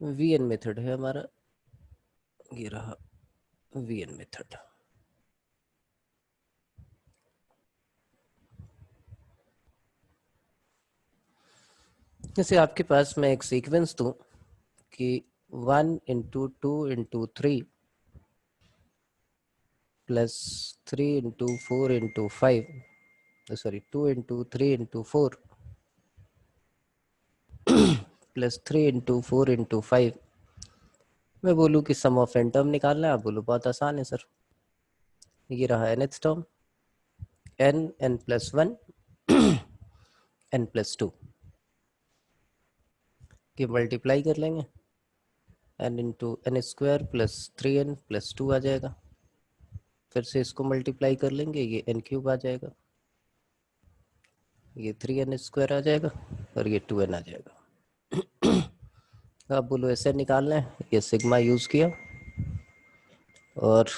V N method है हमारा, ये रहा वी एन मेथड। जैसे आपके पास मैं एक सीक्वेंस दूं कि 1 into 2 into 3 plus 3 into 4 into 5, sorry 2 into 3 into 4 plus 3 into 4 into 5। मैं बोलूँ कि सम ऑफ एन टर्म निकालना है, आप बोलो बहुत आसान है सर। ये रहा nth term, n plus 1 n plus 2 की मल्टीप्लाई कर लेंगे, n into n square plus 3n plus 2 आ जाएगा। फिर से इसको मल्टीप्लाई कर लेंगे, ये n क्यूब आ जाएगा, ये 3n स्क्वायर आ जाएगा और ये 2n आ जाएगा। आप बोलो ऐसे निकालना है, ये सिग्मा यूज़ किया और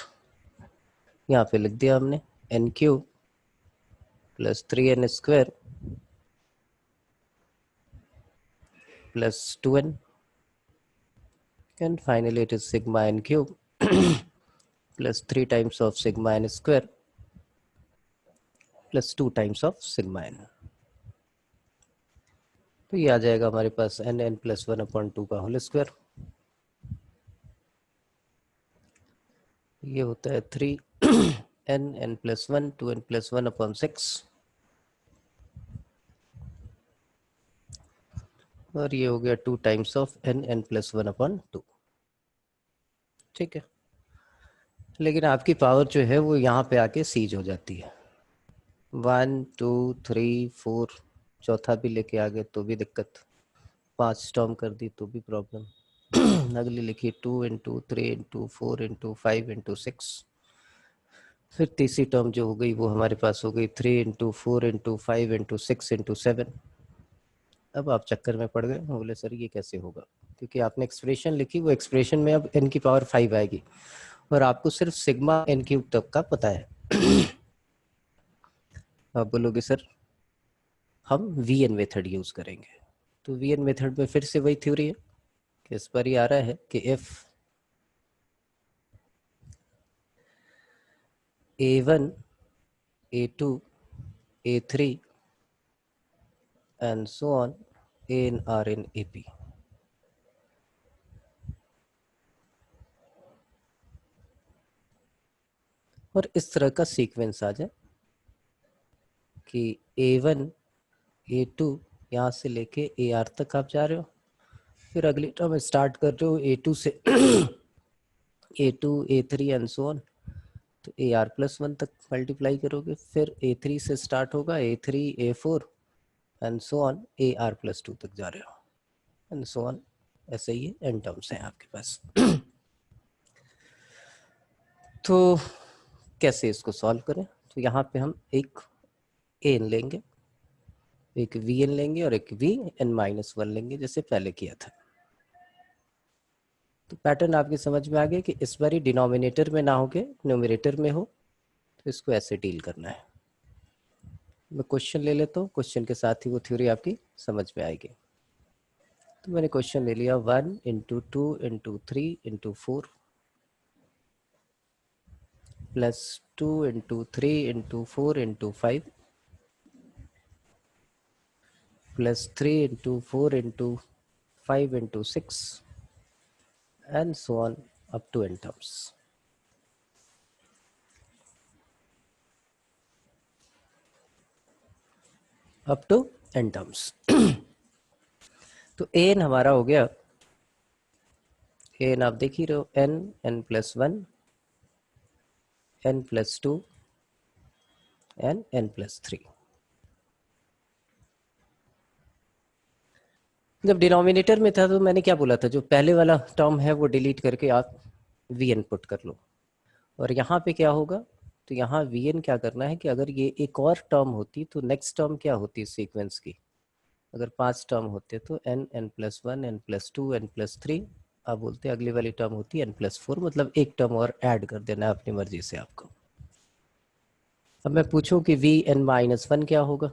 यहाँ पे लिख दिया हमने n cube plus 3n square plus 2n, and finally it is sigma n cube plus 3 times of sigma n square plus 2 times of sigma n। तो ये आ जाएगा हमारे पास n प्लस 1/2 का होल स्क्वायर। ये होता है 3 n प्लस 1 2n प्लस 1/6 और ये हो गया 2 टाइम्स ऑफ n प्लस 1/2। ठीक है, लेकिन आपकी पावर जो है वो यहाँ पे आके सीज हो जाती है। 1 2 3 4 चौथा भी लेके आ गए तो भी दिक्कत, 5 टर्म कर दी तो भी प्रॉब्लम। अगली लिखी 2 इंटू 3 इंटू 4 इंटू 5 इंटू 6। फिर तीसरी टर्म जो हो गई वो हमारे पास हो गई 3 इंटू 4 इंटू 5 इंटू 6 इंटू 7। अब आप चक्कर में पड़ गए, बोले सर ये कैसे होगा, क्योंकि आपने एक्सप्रेशन लिखी, वो एक्सप्रेशन में अब n की पावर 5 आएगी और आपको सिर्फ सिग्मा n क्यूब तक का पता है। आप बोलोगे सर हम वी एन मेथड यूज करेंगे, तो वी एन मेथड में फिर से वही थ्योरी है कि इस पर ही आ रहा है कि if A1 A2 A3 and so on in are in AP। और इस तरह का सीक्वेंस आ जाए कि A1 A2 यहाँ से लेके AR तक आप जा रहे हो, फिर अगली टर्म स्टार्ट कर रहे हो A2 से A2 A3 and so on, तो AR प्लस 1 तक मल्टीप्लाई करोगे, फिर A3 से स्टार्ट होगा A3 A4 and so on AR plus 2 तक जा रहे हो एंड सो ऑन। ऐसे ही एन टर्म्स हैं आपके पास। तो कैसे इसको सॉल्व करें, तो यहाँ पे हम एक एन लेंगे, एक वी एन लेंगे और एक वी एन माइनस 1 लेंगे जैसे पहले किया था। तो पैटर्न आपकी समझ में आ गया कि इस बार डिनोमिनेटर में ना होके न्यूमरेटर में हो, तो इसको ऐसे डील करना है। मैं क्वेश्चन ले लेता हूँ, क्वेश्चन के साथ ही वो थ्योरी आपकी समझ में आएगी। तो मैंने क्वेश्चन ले लिया 1 into 2 into 3 into 4 plus 2 into 3 into 4 into 5 plus 3 into 4 into 5 into 6 and so on up to n terms। up to n terms। तो n हमारा हो गया, n आप देख ही रहे हो, n n plus 1 n plus 2 n n plus 3। जब denominator में था तो मैंने क्या बोला था, जो पहले वाला टर्म है वो डिलीट करके आप वी एन पुट कर लो, और यहाँ पे क्या होगा, तो यहाँ वी एन क्या करना है कि अगर ये एक और टर्म होती तो नेक्स्ट टर्म क्या होती सीक्वेंस की, अगर 5 टर्म होते तो n n plus 1 n plus 2 n plus 3, आप बोलते अगली वाली टर्म होती n प्लस 4, मतलब एक टर्म और ऐड कर देना अपनी मर्जी से आपको। अब मैं पूछूं कि वी एन माइनस 1 क्या होगा,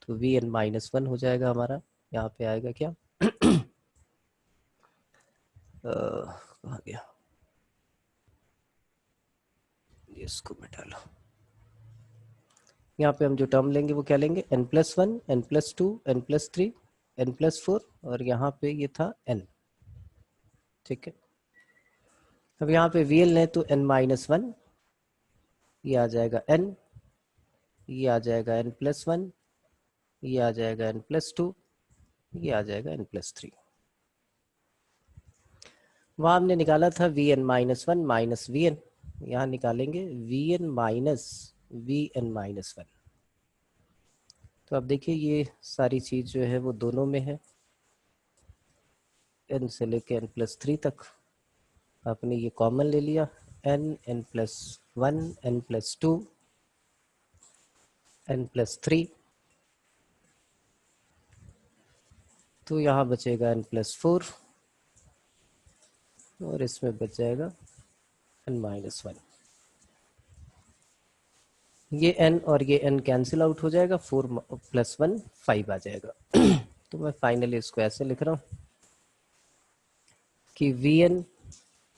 तो वी एन माइनस 1 हो जाएगा हमारा, यहाँ पे आएगा क्या कहाँ गया, इसको मिटा लो। यहाँ पे हम जो टर्म लेंगे वो क्या लेंगे, n+1, n+2, n+3, n+4 और यहाँ पे ये था n। ठीक है, अब यहाँ पे VL लें तो n-1, ये आ जाएगा n, ये आ जाएगा n+1, ये आ जाएगा n+2, ये आ जाएगा n+3। वहाँ हमने निकाला था Vn-1 माइनस Vn, यहाँ निकालेंगे Vn माइनस Vn-1। तो अब देखिए ये सारी चीज़ जो है वो दोनों में है, n से लेके n+3 तक आपने ये कॉमन ले लिया, n+1, n+2, n+3, तो यहाँ बचेगा n+4 और इसमें बच जाएगा n-1। ये n और ये n कैंसिल आउट हो जाएगा, 4+1 5 आ जाएगा। तो मैं फाइनली इसको ऐसे लिख रहा हूँ कि Vn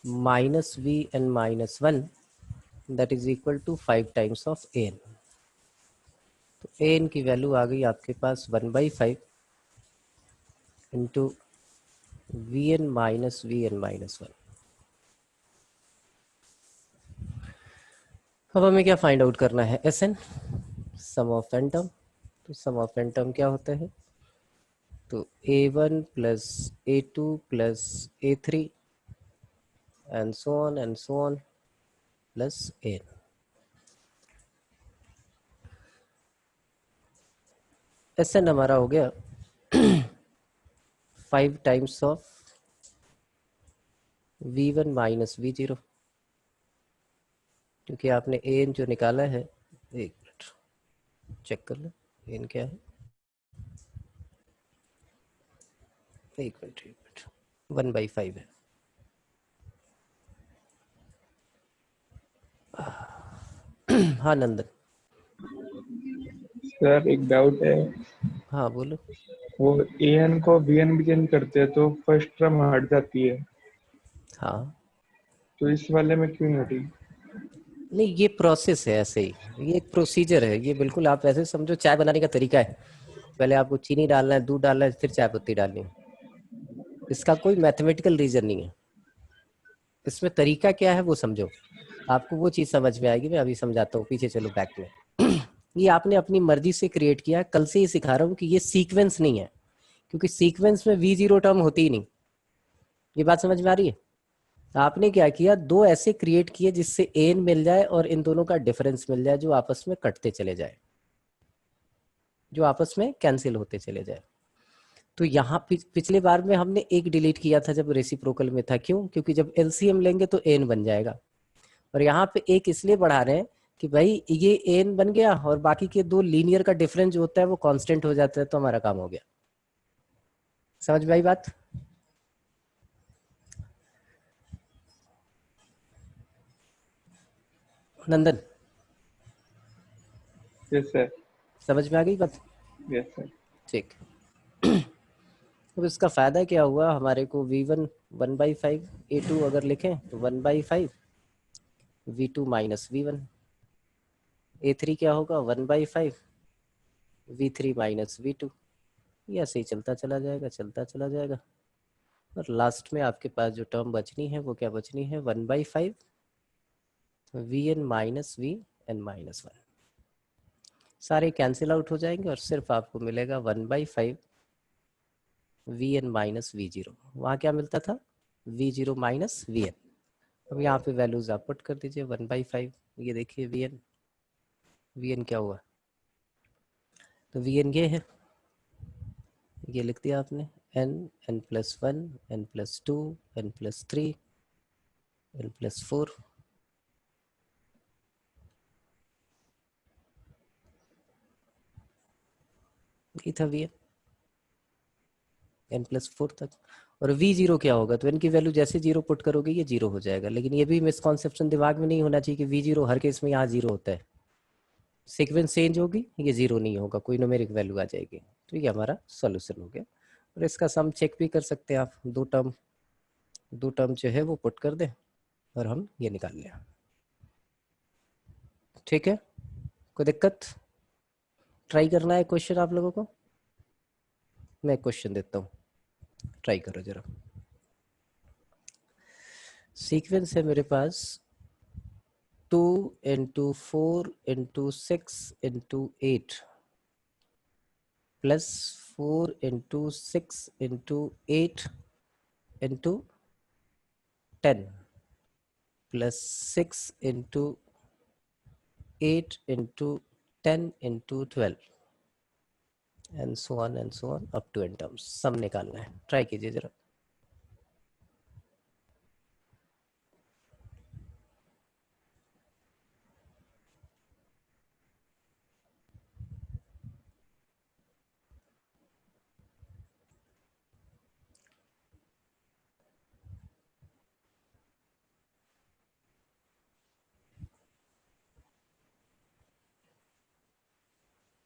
minus Vn-1 that is equal to 5 times of An। तो An की वैल्यू आ गई आपके पास 1/5 इंटू Vn माइनस Vn-1। अब हमें क्या फाइंड आउट करना है, Sn, sum of n term. तो सम ऑफ n टर्म क्या होता है, तो A1 plus A2 plus A3 and so on plus N। Sn हमारा हो गया 5 times of V1 minus V0, क्योंकि आपने An जो निकाला है, एक मिनट चेक कर लो An क्या है, एक मिनट 1/5 है। हाँ नंदन। सर एक डाउट है, हाँ बोलो। वो एन को वीएन भी चेंज करते हैं तो फर्स्ट टर्म हट जाती है, हाँ तो इस वाले में क्यों नहीं हटी? नहीं, ये प्रोसेस है ऐसे ही, ये एक प्रोसीजर है, ये बिल्कुल आप ऐसे समझो चाय बनाने का तरीका है, पहले आपको चीनी डालना है, दूध डालना है, फिर चाय पत्ती डालनी है। इसका कोई मैथमेटिकल रीजन नहीं है, इसमें तरीका क्या है वो समझो, आपको वो चीज़ समझ में आएगी। मैं अभी समझाता हूँ, पीछे चलो बैक में। ये आपने अपनी मर्जी से क्रिएट किया, कल से ही सिखा रहा हूँ कि ये सीक्वेंस नहीं है, क्योंकि सीक्वेंस में V0 टर्म होती ही नहीं। ये बात समझ में आ रही है? आपने क्या किया, दो ऐसे क्रिएट किए जिससे एन मिल जाए और इन दोनों का डिफरेंस मिल जाए, जो आपस में कटते चले जाए, जो आपस में कैंसिल होते चले जाए। तो यहाँ पिछले बार में हमने एक डिलीट किया था जब रेसिप्रोकल में था, क्यों, क्योंकि जब एलसीएम लेंगे तो एन बन जाएगा, और यहाँ पे एक इसलिए बढ़ा रहे हैं कि भाई ये एन बन गया और बाकी के दो लीनियर का डिफरेंस जो होता है वो कांस्टेंट हो जाता है, तो हमारा काम हो गया। समझ में आई बात? नंदन यस सर। समझ में आ गई बात? Yes sir. ठीक। अब इसका फायदा क्या हुआ हमारे को, V1 1/5, A2 अगर लिखें तो 1/5, V2 माइनस V1, A3 क्या होगा 1/5, V3 माइनस V2। ये ऐसे ही चलता चला जाएगा, चलता चला जाएगा, और लास्ट में आपके पास जो टर्म बचनी है वो क्या बचनी है, 1/5 Vn माइनस Vn-1। सारे कैंसिल आउट हो जाएंगे और सिर्फ आपको मिलेगा 1/5 Vn माइनस V0। वहाँ क्या मिलता था, V0 माइनस Vn। अब यहाँ पे वैल्यूज आप पुट कर दीजिए, 1/5, ये देखिए Vn क्या हुआ, तो Vn ये है, ये लिख दिया आपने, n, n+1, n+2, n+3, n+4, ये था Vn n+4 तक। और V0 क्या होगा, तो n की वैल्यू जैसे जीरो पुट करोगे ये जीरो हो जाएगा, लेकिन ये भी मिसकॉन्सेप्शन दिमाग में नहीं होना चाहिए कि V0 हर केस में यहाँ जीरो होता है, सीक्वेंस चेंज होगी ये जीरो नहीं होगा, कोई न्यूमेरिक वैल्यू आ जाएगी। तो ये हमारा सॉल्यूशन हो गया, और इसका सम चेक भी कर सकते हैं आप, दो टर्म दो टर्म जो है वो पुट कर दें और हम ये निकाल लें। ठीक है, कोई दिक्कत? ट्राई करना है क्वेश्चन आप लोगों को? मैं क्वेश्चन देता हूँ, ट्राई करो जरा। सीक्वेंस है मेरे पास 2 into 4 into 6 into 8 plus 4 into 6 into 8 into 10 plus 6 into 8 into 10 into 12 and so on up to n terms। सम निकालना है, ट्राई कीजिए जरा।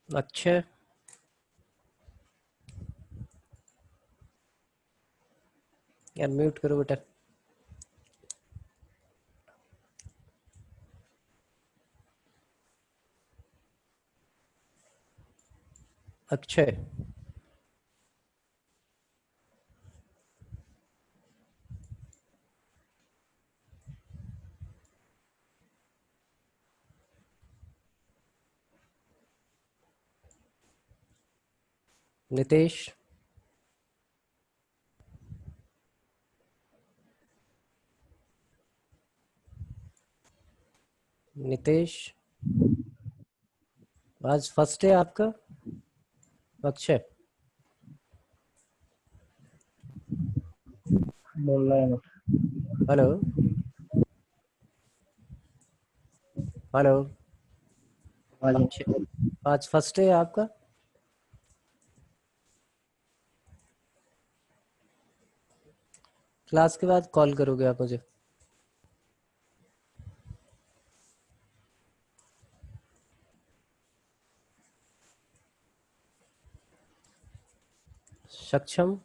अच्छा, यार म्यूट करो बेटा। अक्षय, नितेश, नितेश आज फर्स्ट है आपका? अक्षय, बोल रहा है। Hello hello. हाँ जी। अक्षय आज फर्स्ट है आपका? क्लास के बाद कॉल करोगे आप मुझे? सक्षम,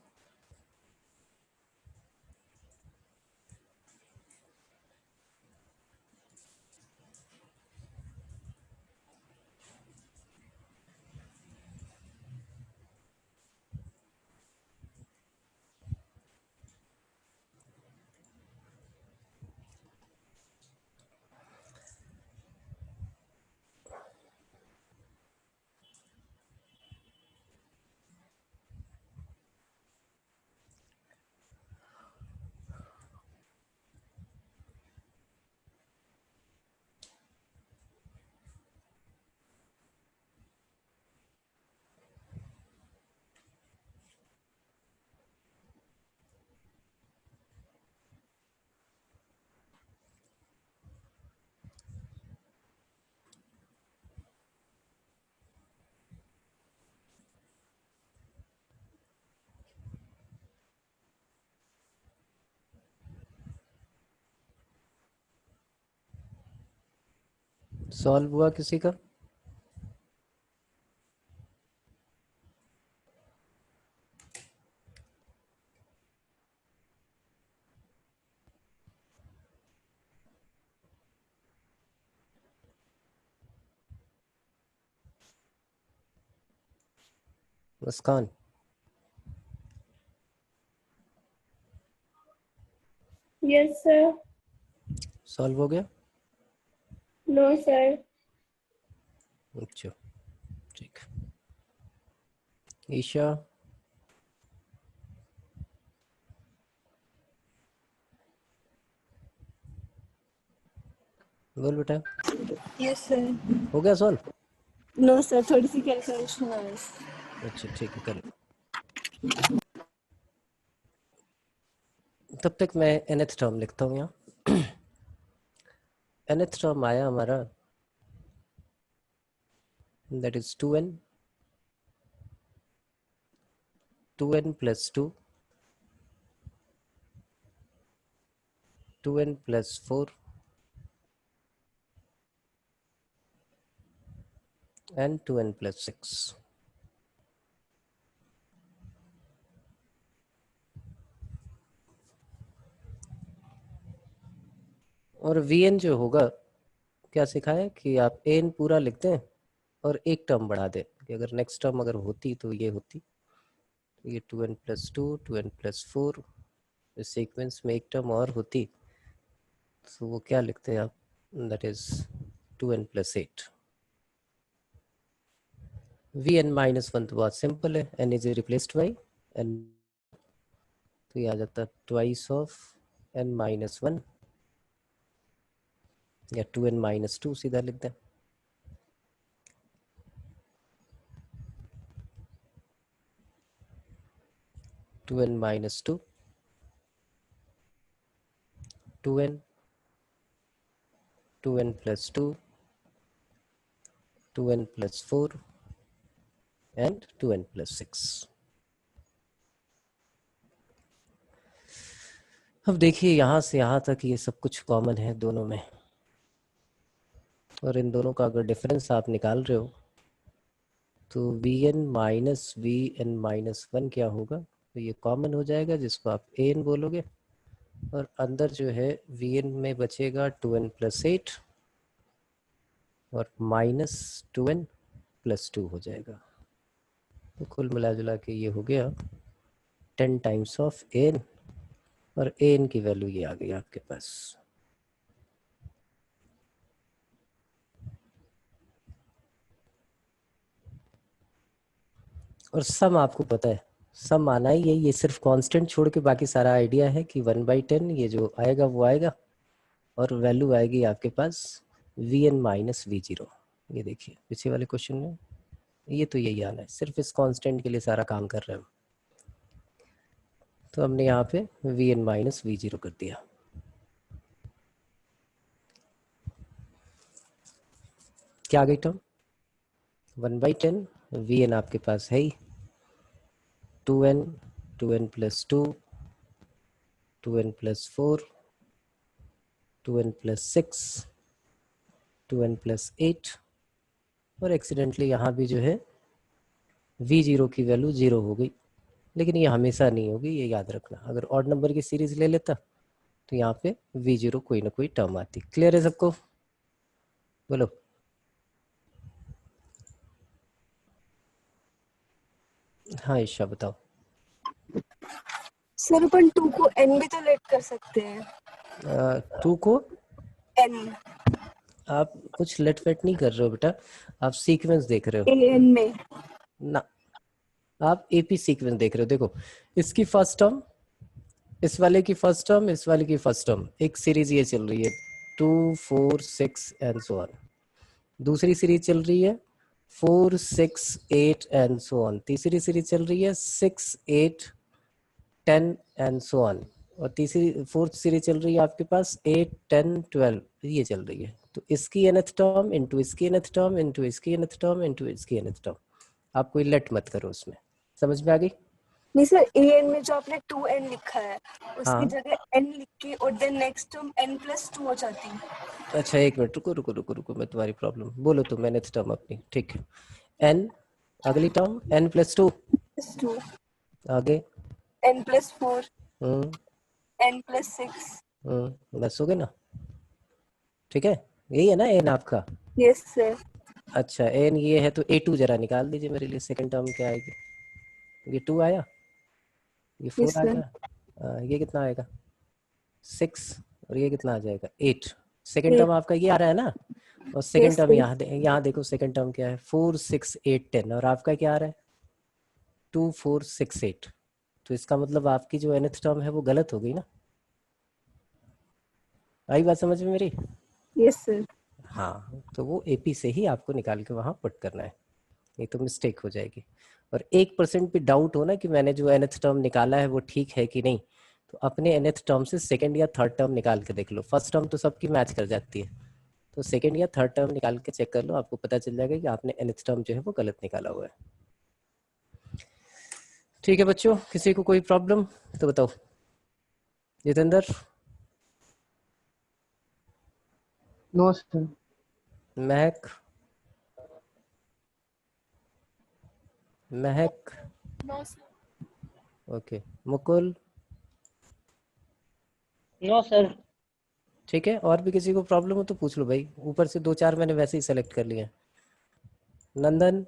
सॉल्व हुआ किसी का? मुस्कान, यस सर। सॉल्व हो गया? No sir. अच्छा, ठीक। ईशा, बोल बेटा, यस सर। हो गया सॉल्व? नो सर, थोड़ी सी कैलकुलेशन है बस। अच्छा ठीक है, करो। तब तक मैं nth टर्म लिखता हूँ यहाँ। nth टर्म आया हमारा, that is 2n, 2n plus 2, 2n plus 4 and 2n plus 6। और Vn जो होगा, क्या सिखाया कि आप An पूरा लिखते हैं और एक टर्म बढ़ा दें, कि अगर नेक्स्ट टर्म अगर होती तो ये होती, ये 2n + 2, 2n + 4, इस सीक्वेंस में एक टर्म और होती, तो वो क्या लिखते हैं आप, दैट इज 2n + 8। Vn - 1 तो बहुत सिंपल है, n is replaced by n, तो ये आ जाता है ट्वाइस ऑफ n - 1 या 2n - 2 सीधा लिख दें। Two n minus two, 2n, 2n + 2, 2n + 4 and 2n + 6। अब देखिए यहाँ से यहाँ तक ये सब कुछ कॉमन है दोनों में, और इन दोनों का अगर डिफरेंस आप निकाल रहे हो तो Vn - Vn - 1 क्या होगा, तो ये कॉमन हो जाएगा जिसको आप An बोलोगे, और अंदर जो है Vn में बचेगा 2n + 8 और -2n + 2 हो जाएगा। तो कुल मिला जुला के ये हो गया 10 टाइम्स ऑफ An, और An की वैल्यू ये आ गई आपके पास। और सम आपको पता है, सम आना ही है, ये सिर्फ कांस्टेंट छोड़ के बाकी सारा आइडिया है कि 1/10 ये जो आएगा वो आएगा, और वैल्यू आएगी आपके पास Vn - V0। ये देखिए पीछे वाले क्वेश्चन में ये तो यही आना है, सिर्फ इस कांस्टेंट के लिए सारा काम कर रहे हैं हम। तो हमने यहाँ पे Vn - V0 कर दिया। क्या आ गई टर्म, 1/10, Vn आपके पास है ही 2n, 2n + 2, 2n + 4, 2n + 6, 2n + 8, और एक्सीडेंटली यहाँ भी जो है V0 की वैल्यू 0 हो गई, लेकिन ये हमेशा नहीं होगी, ये याद रखना। अगर ऑड नंबर की सीरीज ले लेता तो यहाँ पे V0 कोई ना कोई टर्म आती। क्लियर है सबको, बोलो। हाँ ईशा बताओ। सर अपन 2 को n भी तो लेट कर सकते हैं। 2 को n आप कुछ लेट वेट नहीं कर रहे हो बेटा, आप सीक्वेंस देख रहे हो an में। ना, आप एपी सीक्वेंस देख रहे हो। देखो इसकी फर्स्ट टर्म, इस वाले की फर्स्ट टर्म, इस वाले की फर्स्ट टर्म, एक सीरीज ये चल रही है 2, 4, 6 एंड सो ऑन। दूसरी सीरीज चल रही है 4, 6, 8 एंड सो ऑन। तीसरी सीरीज चल रही है 6, 8, 10 एंड सो ऑन। और तीसरी फोर्थ सीरीज चल रही है आपके पास 8, 10, 12, ये चल रही है। तो इसकी nth टर्म इंटू इसकी nth टर्म इंटू इसकी nth टर्म इंटू इसकी nth टर्म। आप कोई लेट मत करो उसमें, समझ में आ गई। नहीं सर, an में जो आपने 2n लिखा है उसकी हाँ जगह n लिख के और देन नेक्स्ट टर्म n + 2 हो जाती है। अच्छा एक मिनट रुको रुको रुको रुको, मैं तुम्हारी प्रॉब्लम बोलो तो nth टर्म अपनी, ठीक है। n, अगली टर्म n + 2, +2, आगे n + 4, हम्म n + 6। बस हो गए ना, ठीक है। यही है ना n आपका। Yes sir. अच्छा n ये है तो a2 जरा निकाल दीजिए मेरे लिए, सेकंड टर्म क्या आएगी। ये 2 आया, ये 4 यस आ सर। गया, ये कितना आएगा 6, और ये कितना आ जाएगा 8। Second term 8। आपका ये आ रहा है ना, और सेकंड यस टर्म सर। यहाँ देखो, सेकंड टर्म क्या है 4, 6, 8, 10, और आपका क्या आ रहा है 2, 4, 6, 8। तो इसका मतलब आपकी जो nth टर्म है वो गलत हो गई ना। आई बात समझ में मेरी। Yes sir. हाँ तो वो एपी से ही आपको निकाल के वहाँ पुट करना है, नहीं तो मिस्टेक हो जाएगी। और 1% भी डाउट हो ना कि मैंने जो nth टर्म निकाला है वो ठीक है कि नहीं, तो अपने nth टर्म से सेकंड या थर्ड टर्म निकाल के देख लो। फर्स्ट टर्म तो सबकी मैच कर जाती है, तो सेकंड या थर्ड टर्म निकाल के चेक कर लो, आपको पता चल जाएगा कि आपने nth टर्म जो है वो गलत निकाला हुआ है। ठीक है बच्चों, किसी को कोई प्रॉब्लम तो बताओ। Jitendra, no sir. Mahak, Mahak, no sir. Okay, Mukul, no sir. ठीक है, और भी किसी को प्रॉब्लम हो तो पूछ लो भाई, ऊपर से 2-4 मैंने वैसे ही सेलेक्ट कर लिए हैं। नंदन,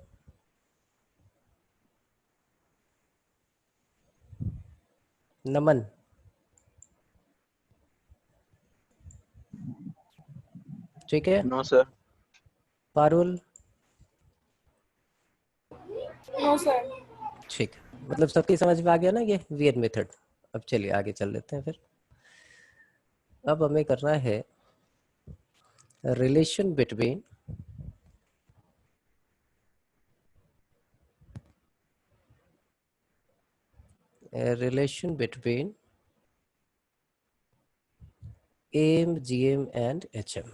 नमन, ठीक है, no sir. Parul, no sir. ठीक है, मतलब सबकी समझ में आ गया ना ये वीएन मेथड। अब चलिए आगे चल लेते हैं फिर। अब हमें करना है relation between AM, GM and HM।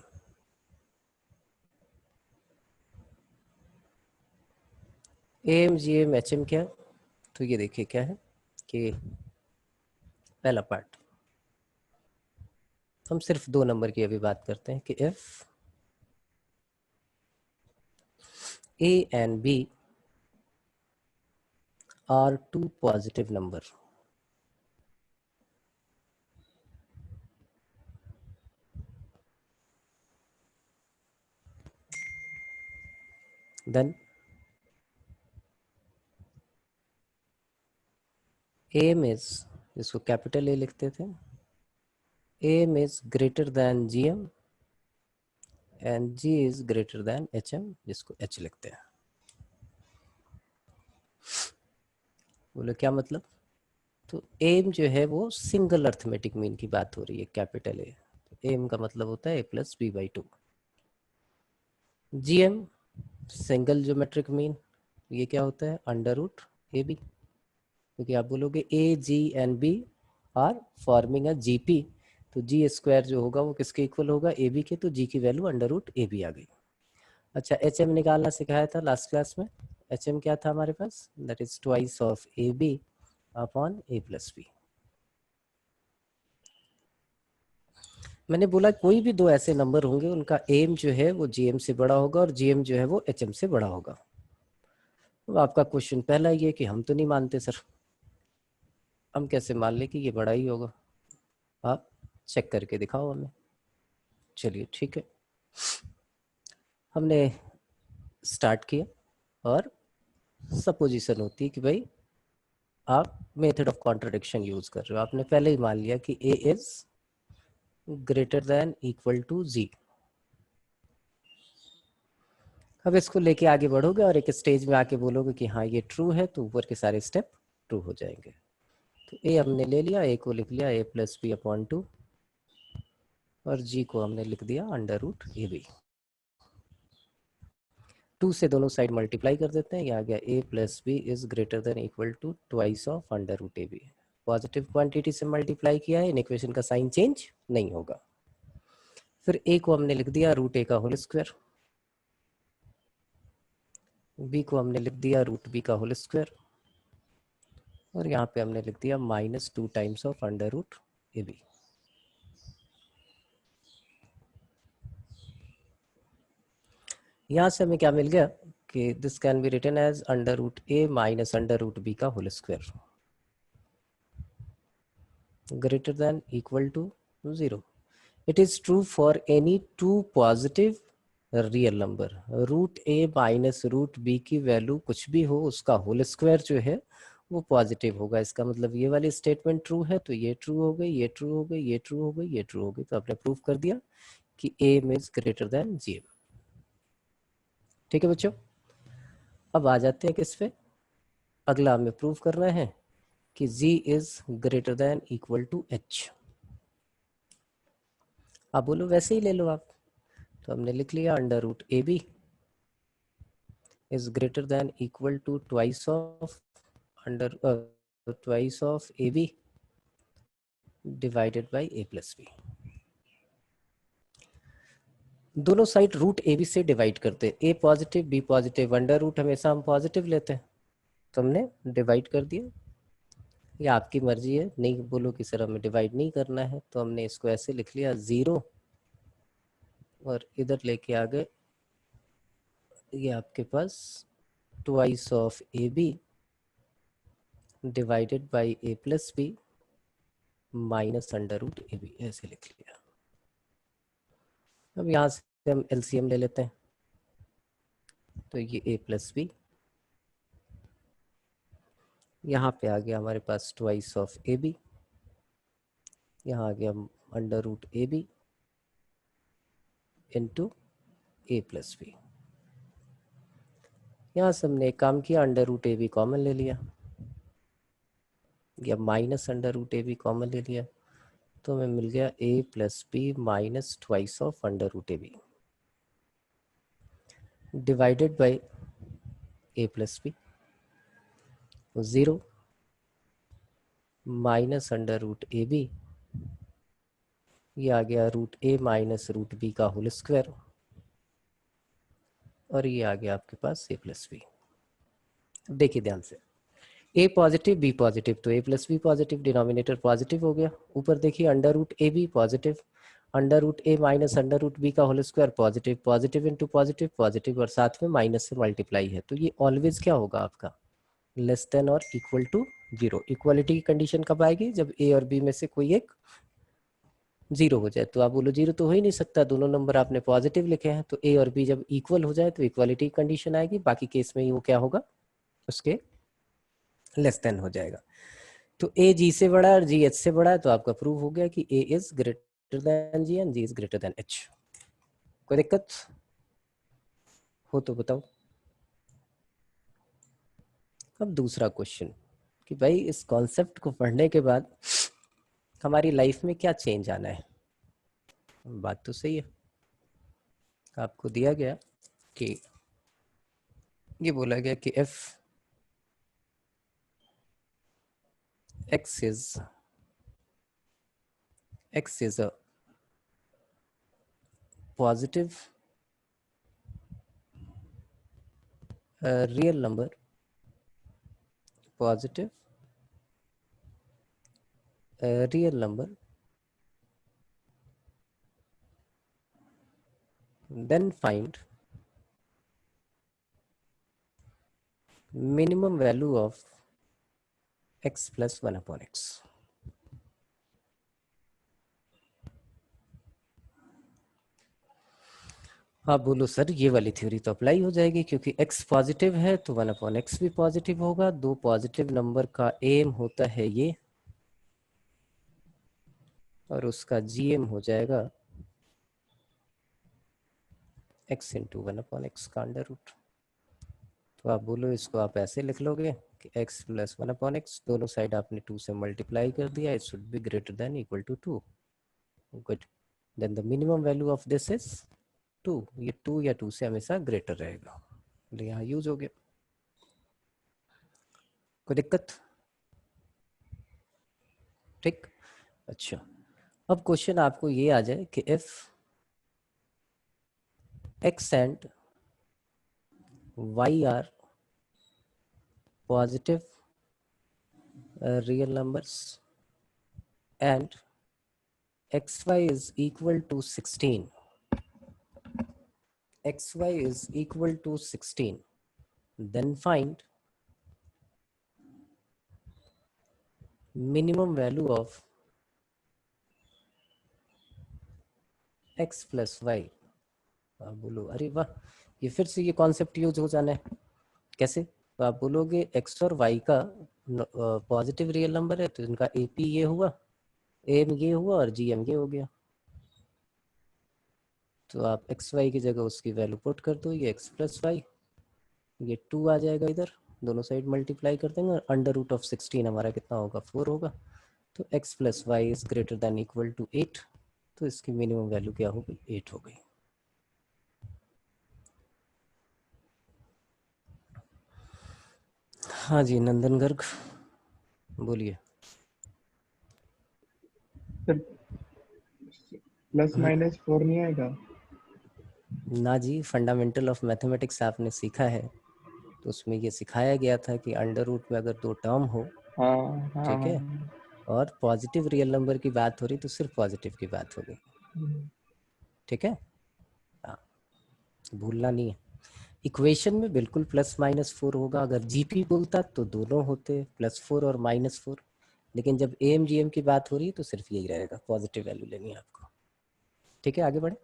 AM, GM, HM क्या? तो ये देखिए क्या है कि पहला पार्ट हम सिर्फ 2 नंबर की अभी बात करते हैं कि if A and B are 2 positive number, then AM is, इसको कैपिटल A लिखते थे, AM is greater than GM and G is greater than HM, जिसको H लिखते हैं। बोलो क्या मतलब? तो एम जो है वो सिंगल अर्थमेटिक मीन की बात हो रही है, कैपिटल ए। एम का मतलब होता है a+b/2। GM single geometric mean, ये क्या होता है? √AB, क्योंकि आप बोलोगे A, G and B are forming a GP, तो जी स्क्वायर जो होगा वो किसके इक्वल होगा? ए बी के, तो जी की वैल्यू √AB आ गई। अच्छा, एच एम निकालना सिखाया था लास्ट क्लास में। एच एम क्या था हमारे पास? That is twice of A B upon a+b। मैंने बोला कोई भी 2 ऐसे नंबर होंगे उनका एम जो है वो जीएम से बड़ा होगा और जीएम जो है वो एचएम से बड़ा होगा। तो आपका क्वेश्चन पहला ये कि हम तो नहीं मानते सर, हम कैसे मान ले कि ये बड़ा ही होगा? आप चेक करके दिखाओ हमें। चलिए ठीक है, हमने स्टार्ट किया और सपोजिशन होती है कि भाई आप मेथड ऑफ कॉन्ट्रडिक्शन यूज कर रहे हो। आपने पहले ही मान लिया कि A is greater than equal to G. अब इसको लेके आगे बढ़ोगे और एक स्टेज में आके बोलोगे कि हाँ ये ट्रू है, तो ऊपर के सारे स्टेप ट्रू हो जाएंगे। तो ए हमने ले लिया, ए को लिख लिया a+b/2 और जी को हमने लिख दिया √AB। 2 से दोनों साइड मल्टीप्लाई कर देते हैं, ये आ गया a+b is greater than equal to twice of √AB। Positive quantity से मल्टीप्लाई किया है, इन इक्वेशन का साइन चेंज नहीं होगा। फिर a को हमने लिख दिया √A का होल स्क्वायर, b को हमने लिख दिया √B का होल स्क्वायर और यहाँ पे हमने लिख दिया -2 टाइम्स ऑफ √AB। यहाँ से हमें क्या मिल गया कि this can be written as √A minus √B का whole square greater than equal to 0. It is true for any 2 positive real number। √A minus √B की वैल्यू कुछ भी हो, उसका होल स्क्वायर जो है वो पॉजिटिव होगा। इसका मतलब ये वाली स्टेटमेंट ट्रू है, तो ये ट्रू हो गई, ये ट्रू हो गई, ये ट्रू हो गई, ये ट्रू हो गई। तो आपने प्रूव कर दिया कि AM is greater then GM। ठीक है बच्चों, अब आ जाते हैं किस पे? अगला हमें प्रूव करना है कि G is greater than equal to H। आप बोलो वैसे ही ले लो आप, तो हमने लिख लिया √AB is greater than equal to twice of AB divided by A+B। दोनों साइड √AB से डिवाइड करते हैं, A पॉजिटिव B पॉजिटिव, √ हमेशा हम पॉजिटिव लेते हैं, तो हमने डिवाइड कर दिया। ये आपकी मर्जी है, नहीं बोलो कि सर हमें डिवाइड नहीं करना है, तो हमने इसको ऐसे लिख लिया 0 और इधर लेके आ गए, ये आपके पास twice of AB divided by A+B minus √AB ऐसे लिख लिया। अब यहाँ से हम एलसीएम ले लेते हैं, तो ये a प्लस बी, यहाँ पे आ गया हमारे पास ट्वाइस ऑफ ए बी, यहाँ आ गया under root A B into A plus B. यहाँ से हमने एक काम किया, under root A B common ले लिया, या minus under root A B common ले लिया, तो हमें मिल गया a plus B minus twice of under root A B divided by a plus B, 0 minus under root A B, ये आ गया root a minus root B का होल स्क्वायर, और ये आ गया आपके पास a प्लस बी। देखिए ध्यान से, a पॉजिटिव b पॉजिटिव, तो a plus B positive, denominator positive हो गया। ऊपर देखिए under root A B positive, under root A minus under root B का whole square positive, positive into positive positive, और साथ में माइनस से मल्टीप्लाई है, तो ये ऑलवेज क्या होगा आपका, लेस देन और इक्वल टू 0। इक्वालिटी की कंडीशन कब आएगी, जब a और b में से कोई एक 0 हो जाए। तो आप बोलो 0 तो हो ही नहीं सकता, दोनों नंबर आपने पॉजिटिव लिखे हैं, तो a और b जब इक्वल हो जाए तो इक्वालिटी कंडीशन आएगी, बाकी केस में वो क्या होगा, उसके लेस देन हो जाएगा। तो a g से बड़ा और g h से बड़ा है, तो आपका प्रूव हो गया कि a is greater then g and g is greater then h। कोई दिक्कत हो तो बताओ। अब दूसरा क्वेश्चन कि भाई इस कॉन्सेप्ट को पढ़ने के बाद हमारी लाइफ में क्या चेंज आना है। बात तो सही है, आपको दिया गया कि ये बोला गया कि f x is a positive real number, positive real number, then find minimum value of x plus 1 upon x। आप बोलो सर ये वाली थ्योरी तो अप्लाई हो जाएगी, क्योंकि x पॉजिटिव है तो 1 अपॉन एक्स भी पॉजिटिव होगा। दो पॉजिटिव नंबर का एम होता है ये, और उसका जीएम हो जाएगा x इंटू 1 अपॉन एक्स का अंडर रूट। तो आप बोलो इसको आप ऐसे लिख लोगे कि x प्लस 1 अपॉन एक्स, दोनों साइड आपने 2 से मल्टीप्लाई कर दिया, it should be greater than equal to 2। Good, then the minimum value of this is 2। ये 2 या 2 से हमेशा ग्रेटर रहेगा, तो यहाँ यूज हो गया। कोई दिक्कत, ठीक। अच्छा, अब क्वेश्चन आपको ये आ जाए कि if x and y are positive real numbers and xy is equal to 16, xy is equal to 16, then find minimum value of x plus y। आप बोलो अरे वाह, ये फिर से ये कॉन्सेप्ट यूज हो जाना है। कैसे, तो आप बोलोगे x और y का पॉजिटिव रियल नंबर है, तो इनका AP ये हुआ, एम ये हुआ, और GM ये हो गया। तो आप एक्स वाई की जगह उसकी वैल्यू पुट कर दो, ये x प्लस वाई, ये 2 आ जाएगा इधर, दोनों साइड मल्टीप्लाई कर देंगे, और अंडर रूट ऑफ 16 हमारा कितना होगा, 4 होगा। तो x plus y is greater than equal to 8, तो इसकी मिनिमम वैल्यू क्या हो गई, 8 हो गई। हाँ जी नंदन गर्ग बोलिए। प्लस माइनस 4 नहीं आएगा? ना जी, फंडामेंटल ऑफ मैथमेटिक्स आपने सीखा है, तो उसमें ये सिखाया गया था कि अंडर रूट में अगर 2 टर्म हो, हाँ हाँ ठीक है, और पॉजिटिव रियल नंबर की बात हो रही तो सिर्फ पॉजिटिव की बात होगी, ठीक है, हाँ भूलना नहीं है। इक्वेशन में बिल्कुल प्लस माइनस 4 होगा, अगर जीपी बोलता तो दोनों होते +4 और -4, लेकिन जब AMGM की बात हो रही है तो सिर्फ यही रहेगा, पॉजिटिव वैल्यू लेनी है आपको, ठीक है। आगे बढ़े,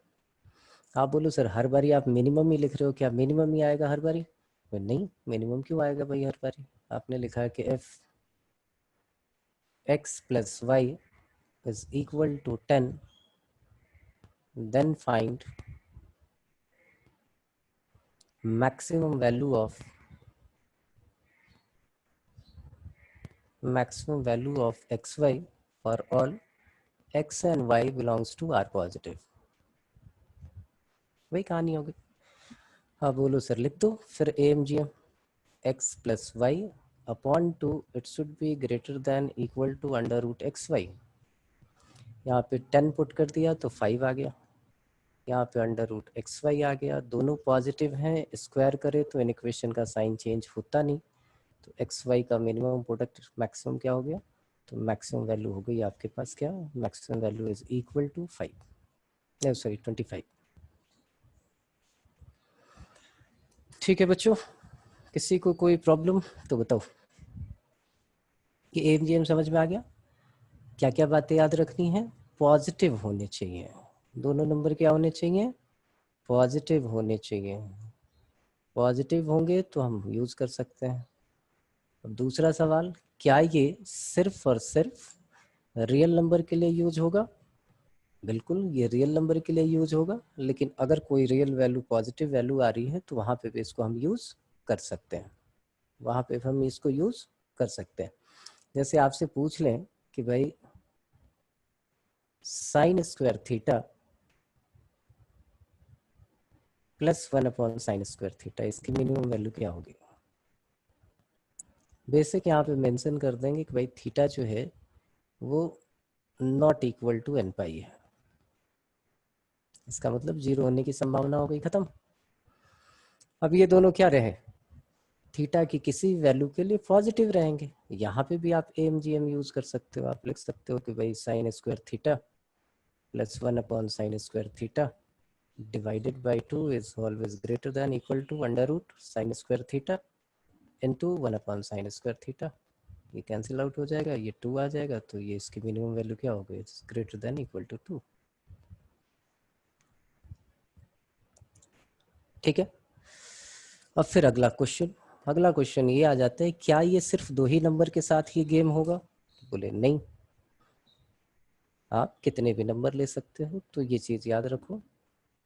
आप बोलो सर हर बारी आप मिनिमम ही लिख रहे हो, क्या मिनिमम ही आएगा हर बारी? नहीं, मिनिमम क्यों आएगा भाई हर बारी? आपने लिखा है कि F x plus y is equal to 10, then find maximum value of xy for all x and y belongs to R positive। वही कहानी होगी। हाँ बोलो सर लिख दो फिर AMGM x plus y upon two it should be greater than equal to under root x y. यहाँ पे 10 पुट कर दिया तो 5 आ गया, यहाँ पे अंडर रूट एक्स वाई आ गया, दोनों पॉजिटिव हैं, स्क्वायर करे तो इन इक्वेशन का साइन चेंज होता नहीं, तो एक्स वाई का मिनिमम प्रोडक्ट मैक्सिमम क्या हो गया, तो मैक्सिमम वैल्यू हो गई आपके पास क्या, maximum value is equal to 5, sorry 25। ठीक है बच्चों, किसी को कोई प्रॉब्लम तो बताओ कि एमजीएम समझ में आ गया? क्या क्या बातें याद रखनी है? पॉजिटिव होने चाहिए, दोनों नंबर क्या होने चाहिए, पॉजिटिव होने चाहिए, पॉजिटिव होंगे तो हम यूज कर सकते हैं। अब दूसरा सवाल, क्या ये सिर्फ और सिर्फ रियल नंबर के लिए यूज होगा? बिल्कुल ये रियल नंबर के लिए यूज होगा, लेकिन अगर कोई रियल वैल्यू पॉजिटिव वैल्यू आ रही है तो वहां पे भी इसको हम यूज कर सकते हैं, वहां पे हम इसको यूज कर सकते हैं। जैसे आपसे पूछ लें कि भाई sine square theta plus 1 upon sine square theta, इसकी मिनिमम वैल्यू क्या होगी? बेसिक यहाँ पे मेंशन कर देंगे कि भाई थीटा जो है वो नॉट इक्वल टू एन पाई है, इसका मतलब जीरो होने की संभावना हो गई खत्म। अब ये दोनों क्या रहे, थीटा की किसी वैल्यू के लिए पॉजिटिव रहेंगे, यहाँ पे भी आप AMGM यूज कर सकते हो, आप लिख सकते हो कि भाई sine square theta plus 1 upon sine square theta divided by 2 is always greater than equal to under root sine square theta into 1 upon sine square theta. ये कैंसिल आउट हो जाएगा, ये 2 आ जाएगा, तो ये इसकी मिनिमम वैल्यू क्या हो गई, ग्रेटर देन इक्वल टू 2। ठीक है, अब फिर अगला क्वेश्चन ये आ जाता है, क्या ये सिर्फ दो ही नंबर के साथ ही गेम होगा? बोले नहीं, आप कितने भी नंबर ले सकते हो, तो ये चीज याद रखो,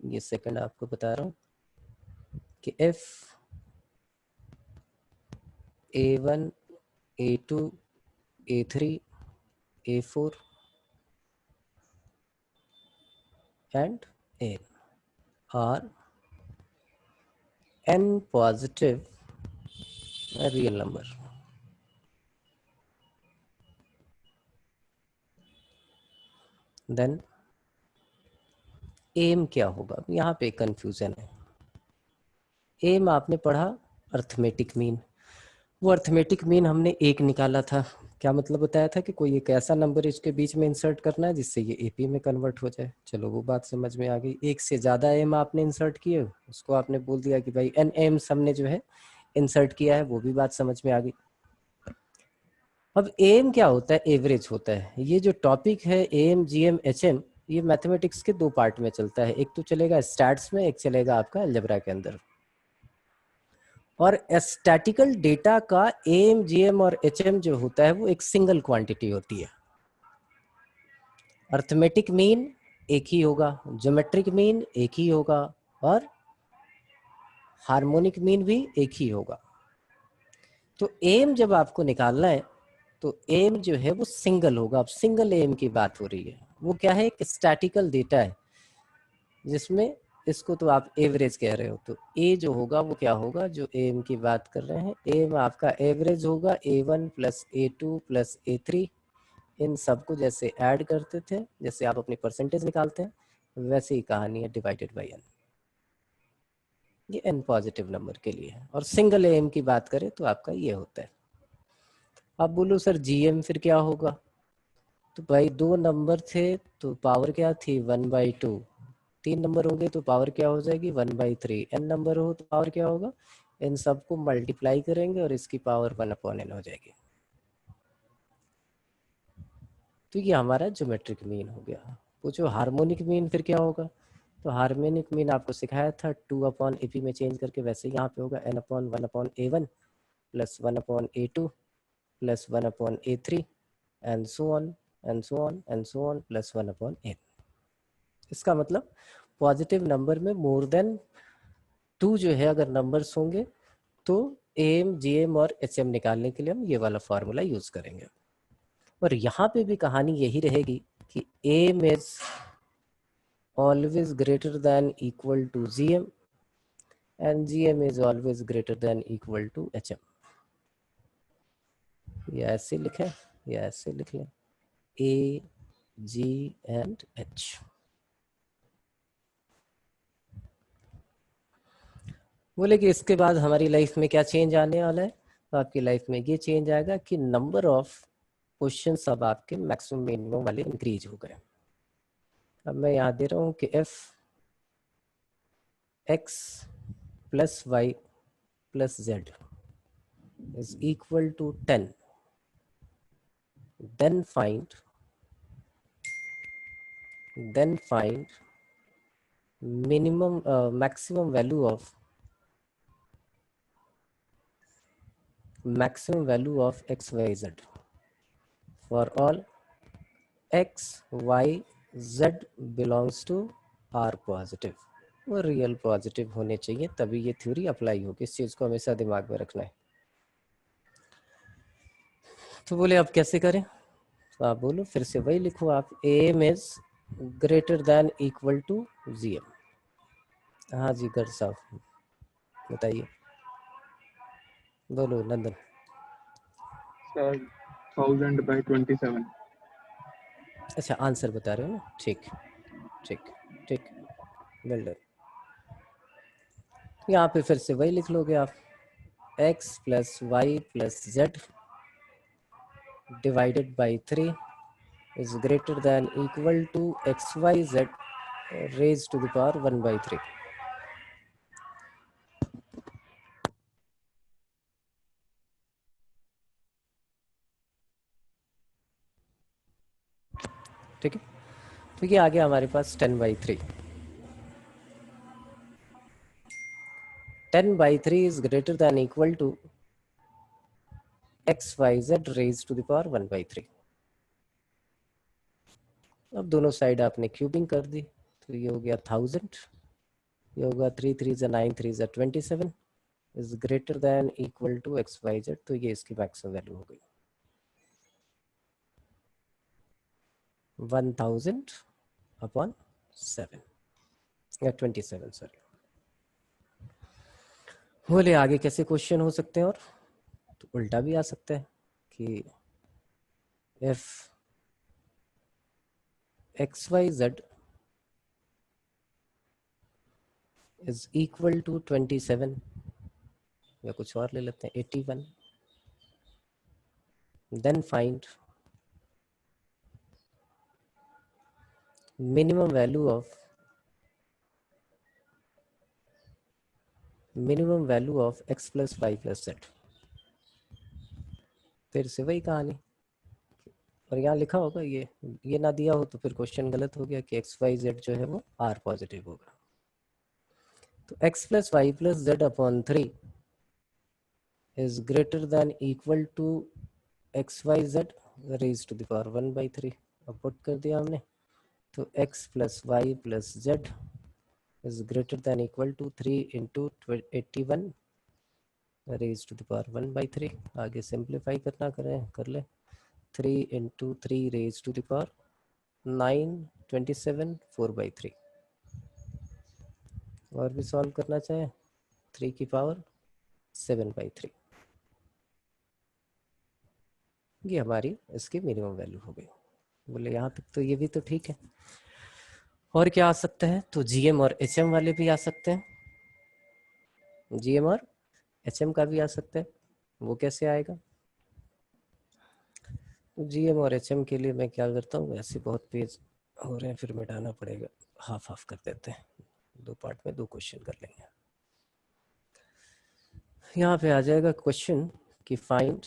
ये सेकंड आपको बता रहा हूं कि F A1 A2 A3 A4 and N are n positive real number। देन एम क्या होगा? यहाँ पे कंफ्यूजन है। एम आपने पढ़ा अर्थमेटिक मीन, वो अर्थमेटिक मीन हमने एक निकाला था, क्या मतलब बताया था कि कोई एक ऐसा नंबर इसके बीच में इंसर्ट करना है जिससे ये एपी में कन्वर्ट हो जाए। चलो वो बात समझ में आ गई। एक से ज्यादा एम आपने इंसर्ट किए, उसको आपने बोल दिया कि भाई एन एम्स हमने जो है इंसर्ट किया है, वो भी बात समझ में आ गई। अब एम क्या होता है? एवरेज होता है। ये जो टॉपिक है एम जीएम एचएम, ये मैथमेटिक्स के दो पार्ट में चलता है, एक तो चलेगा स्टैट्स में, एक चलेगा आपका अलजेब्रा के अंदर। और स्टैटिकल डेटा का एम जीएम और एचएम जो होता है वो एक सिंगल क्वांटिटी होती है। अर्थमेटिक मीन एक ही होगा, ज्योमेट्रिक मीन एक ही होगा, और हार्मोनिक मीन भी एक ही होगा। तो एम जब आपको निकालना है तो एम जो है वो सिंगल होगा। अब सिंगल एम की बात हो रही है, वो क्या है, एक स्टैटिकल डेटा है जिसमें इसको तो आप एवरेज कह रहे हो, तो ए जो होगा वो क्या होगा, जो एम की बात कर रहे हैं, एम आपका एवरेज होगा A1 plus A2 plus A3। इन सबको जैसे ऐड करते थे, जैसे आप अपनी परसेंटेज निकालते हैं, वैसे ही कहानी है, डिवाइडेड बाई n। ये n पॉजिटिव नंबर के लिए है। और सिंगल एम की बात करें तो आपका ये होता है। अब बोलो सर जीएम फिर क्या होगा? तो भाई दो नंबर थे तो पावर क्या थी, 1/2। 3 नंबर होंगे तो पावर क्या हो जाएगी, 1/3। n नंबर हो तो पावर क्या होगा, इन सबको मल्टीप्लाई करेंगे और इसकी पावर 1/n हो जाएगी। तो ये हमारा ज्योमेट्रिक मीन हो गया। पूछो हार्मोनिक मीन फिर क्या होगा? तो हार्मोनिक मीन आपको सिखाया था 2/AP में चेंज करके, वैसे यहाँ पे होगा n/1/A1 plus 1/A2 plus 1/A3 and so on and so on and so on plus 1/n। इसका मतलब पॉजिटिव नंबर में मोर देन 2 जो है अगर नंबर्स होंगे तो AM, GM और HM निकालने के लिए हम ये वाला फॉर्मूला यूज करेंगे। और यहाँ पे भी कहानी यही रहेगी कि AM is always greater than equal to GM and GM is always greater than equal to HM। या ऐसे लिखें या ऐसे लिख लें, A, G एंड H। बोले कि इसके बाद हमारी लाइफ में क्या चेंज आने वाला है, तो आपकी लाइफ में ये चेंज आएगा कि नंबर ऑफ क्वेश्चंस अब आपके मैक्सिमम मिनिमम वाले इंक्रीज हो गए। अब मैं यहाँ दे रहा हूँ कि f x plus y plus z is equal to 10, then find minimum maximum value of x, y, z for all x, y, z belongs to R positive. और रियल पॉजिटिव होने चाहिए तभी ये थ्योरी अप्लाई होगी। इस चीज को हमेशा दिमाग में रखना है। तो बोले अब कैसे करें, तो आप बोलो फिर से वही लिखो आप, AM is greater than equal to GM। हाँ जी गर साहब बताइए, बोलो नंदन। सर 1000/27। अच्छा आंसर बता रहे हो ना, ठीक ठीक ठीक, वेल डन। यहाँ पे फिर से वही लिख लोगे आप, x plus Y plus z divided by 3 is greater than equal to xyz raised to the power 1/3। ठीक है, तो ये आ गया हमारे पास 10/3। 10/3 is greater than equal to xyz raised to the power 1/3। अब दोनों साइड आपने क्यूबिंग कर दी, तो ये हो गया 1000, ये होगा 3 3 9 3 27 is greater than equal to xyz। तो ये इसकी मैक्सिमम वैल्यू हो गई 1000/7 या 27 सॉरी। बोले आगे कैसे क्वेश्चन हो सकते हैं, और तो उल्टा भी आ सकता है कि if xyz is equal to 27 या कुछ और ले लेते हैं 81, then find minimum value of x plus y plus z। फिर से वही कहानी, और यहाँ लिखा होगा ये ना दिया हो तो फिर क्वेश्चन गलत हो गया कि एक्स वाई जेड जो है वो आर पॉजिटिव होगा। तो x plus Y plus z upon 3 is greater than equal to x Y Z raise to the power 1/3। अब पुट कर दिया हमने, तो x plus Y plus z is greater than equal to 3 into 81 raise to the power 1/3। आगे simplify करना करें कर ले, 3 into 3 raise to the power 9 27 4/3। और भी सॉल्व करना चाहें 3 की पावर 7/3। ये हमारी इसकी मिनिमम वैल्यू हो गई। बोले यहाँ तक तो ये भी तो ठीक है, और क्या आ सकता है, तो GM और HM वाले भी आ सकते हैं, GM और HM का भी आ सकता है। वो कैसे आएगा, तो GM और HM के लिए मैं क्या करता हूँ, वैसे बहुत पेज हो रहे हैं फिर मिटाना पड़ेगा, हाफ हाफ कर देते हैं, 2 पार्ट में 2 क्वेश्चन कर लेंगे। यहाँ पे आ जाएगा क्वेश्चन कि फाइंड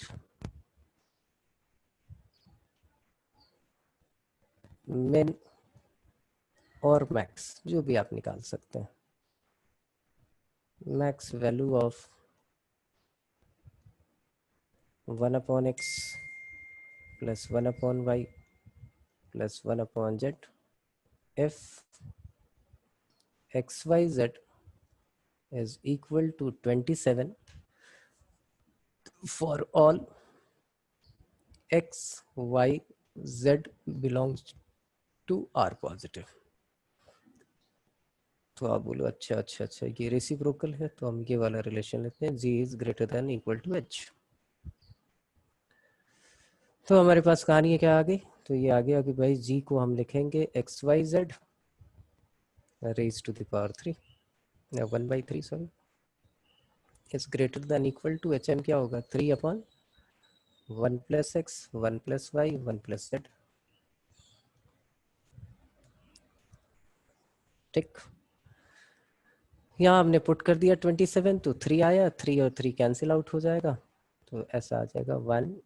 min और मैक्स, जो भी आप निकाल सकते हैं। Max value of 1/x plus 1/y plus 1/z if xyz is equal to 27 for all x, y, z belongs to R positive। तो आप बोलो अच्छा अच्छा अच्छा ये रेसिप्रोकल है, तो हम ये वाला रिलेशन लेते हैं, g is greater than equal to h। तो हमारे पास कहानी है क्या आ गई, तो ये आ गया कि भाई g को हम लिखेंगे xyz raise to the power 3 या 1/3 sorry is greater than equal to hm क्या होगा 3/1 प्लस x 1 प्लस y 1 प्लस z। ठीक, यहाँ हमने पुट कर दिया 27, तो 3 आया, 3 और 3 कैंसिल आउट हो जाएगा, तो ऐसा आ जाएगा 1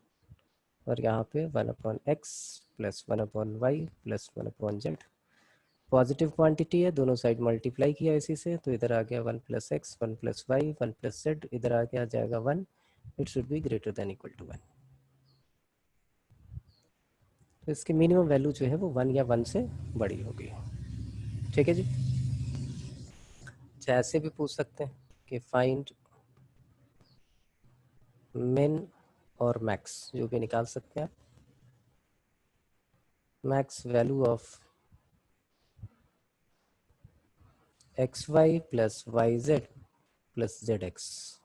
और यहाँ पे 1/x plus 1/y plus 1/z। Positive quantity है, दोनों साइड मल्टीप्लाई किया इसी से, तो इधर आ गया 1 plus x 1 plus y 1 plus z, इधर आ गया जाएगा 1। It should be greater than equal to 1। तो इसकी मिनिमम वैल्यू जो है वो 1 या 1 से बड़ी होगी। ठीक है जी। अच्छा ऐसे भी पूछ सकते हैं कि फाइंड मिन और मैक्स, जो भी निकाल सकते हैं आप। Max value of x y plus y z plus z x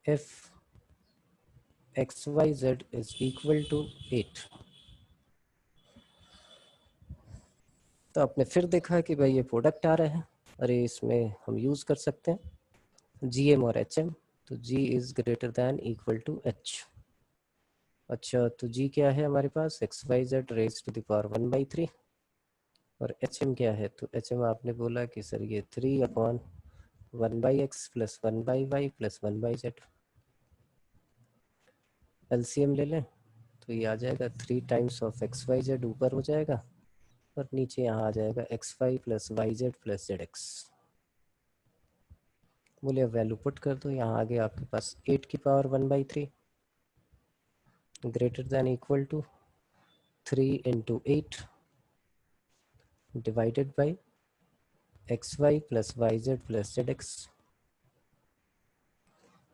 if x Y z is equal to 8। तो आपने फिर देखा कि भाई ये प्रोडक्ट आ रहे हैं, अरे इसमें हम यूज़ कर सकते हैं जी एम और एच एम। तो G is greater than equal to H. अच्छा तो जी क्या है हमारे पास X Y Z raise to the power 1/3 और एच एम क्या है, तो एच एम आपने बोला कि सर ये 3/1/x plus 1/y plus 1/z। LCM ले लें तो ये आ जाएगा 3 times of x Y z ऊपर हो जाएगा और नीचे यहाँ आ जाएगा x y plus y z plus z x. बोले वैल्यू पुट कर दो, यहाँ आगे आपके पास 8 की power 1/3 greater than equal to 3 into 8 divided by x y plus y z plus z x.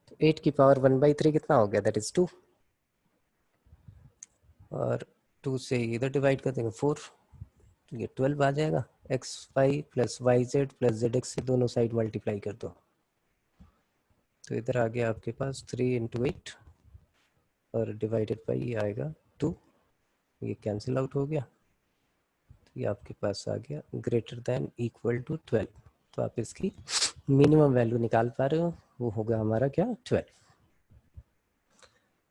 तो 8 की पावर 1/3 कितना हो गया, दैट इज 2 और 2 से इधर डिवाइड कर देंगे 4, तो ये 12 आ जाएगा। X y plus y z plus z x से दोनों साइड मल्टीप्लाई कर दो, तो इधर आ गया आपके पास 3 इंटू 8 और डिवाइडेड बाई ये आएगा 2, ये कैंसिल आउट हो गया, तो ये आपके पास आ गया ग्रेटर दैन इक्वल टू 12। तो आप इसकी मिनिमम वैल्यू निकाल पा रहे हो, वो होगा हमारा क्या 12।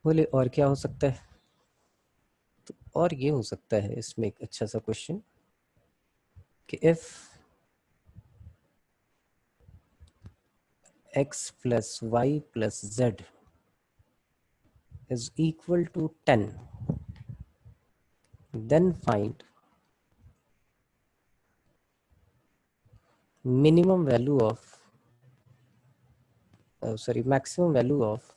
बोले और क्या हो सकता है, तो और ये हो सकता है इसमें एक अच्छा सा क्वेश्चन कि if x plus Y plus z is equal to 10, then find minimum value of maximum value of,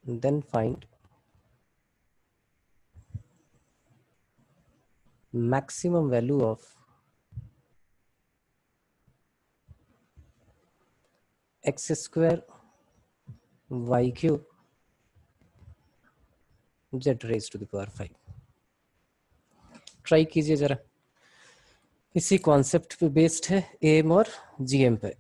then find maximum value of x square y cube z raised to the power 5। Try कीजिए जरा, इसी concept पे based है M और GM पे।